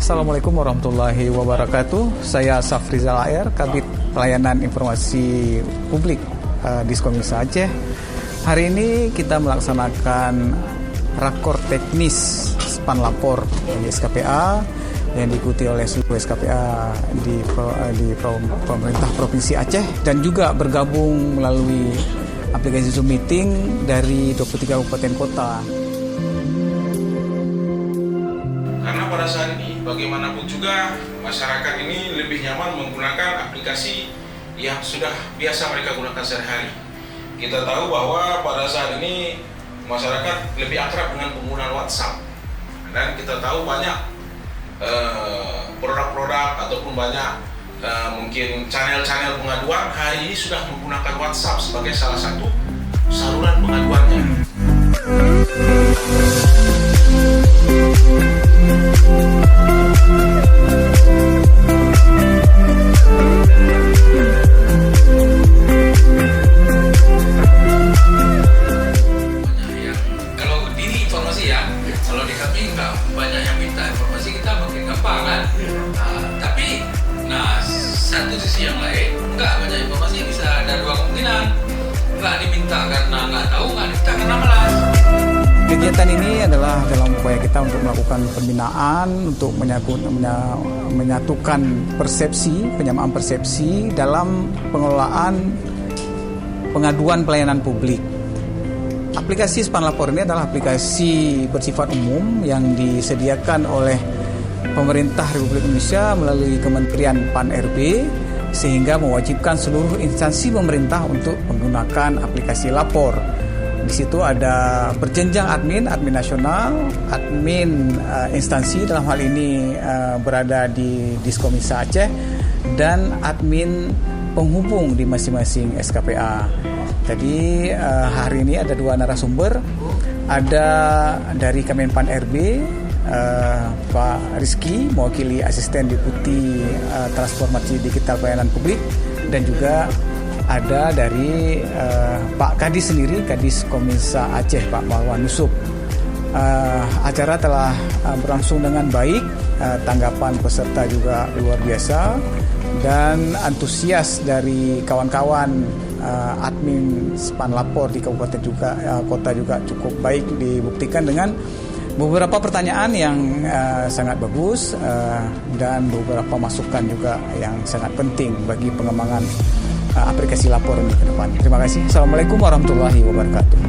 Assalamualaikum warahmatullahi wabarakatuh. Saya Safrizal AR, Kabid Pelayanan Informasi Publik Diskomisa Aceh. Hari ini kita melaksanakan rakor teknis span lapor di SKPA yang diikuti oleh seluruh SKPA di pemerintah Provinsi Aceh dan juga bergabung melalui aplikasi Zoom Meeting dari 23 kabupaten kota. Karena pada saat ini bagaimanapun juga masyarakat ini lebih nyaman menggunakan aplikasi yang sudah biasa mereka gunakan sehari-hari. Kita tahu bahwa pada saat ini masyarakat lebih akrab dengan penggunaan WhatsApp, dan kita tahu banyak produk-produk ataupun banyak mungkin channel-channel pengaduan hari ini sudah menggunakan WhatsApp sebagai salah satu saluran pengaduannya. Kalau di kami nggak banyak yang minta informasi, kita makin gampang kan. Tapi satu sisi yang lain nggak banyak informasi, bisa ada dua kemungkinan. Nggak diminta karena nggak tahu, nggak diminta karena malas. Kegiatan ini adalah dalam upaya kita untuk melakukan pembinaan, untuk menyatukan persepsi, penyamaan persepsi dalam pengelolaan pengaduan pelayanan publik. Aplikasi Span Lapor ini adalah aplikasi bersifat umum yang disediakan oleh pemerintah Republik Indonesia melalui Kementerian Pan-RB, sehingga mewajibkan seluruh instansi pemerintah untuk menggunakan aplikasi lapor. Di situ ada berjenjang admin nasional, admin instansi dalam hal ini berada di Diskomisa Aceh, dan admin penghubung di masing-masing SKPA. Jadi hari ini ada dua narasumber, ada dari Kemenpan RB, Pak Rizky mewakili Asisten Deputi Transformasi Digital Pelayanan Publik, dan juga ada dari Pak Kadis sendiri, Kadis Komisa Aceh, Pak Marwan Yusuf. Acara telah berlangsung dengan baik, tanggapan peserta juga luar biasa, dan antusias dari kawan-kawan admin Span Lapor di kabupaten juga kota juga cukup baik, dibuktikan dengan beberapa pertanyaan yang sangat bagus dan beberapa masukan juga yang sangat penting bagi pengembangan aplikasi lapor ini ke depan. Terima kasih. Assalamualaikum warahmatullahi wabarakatuh.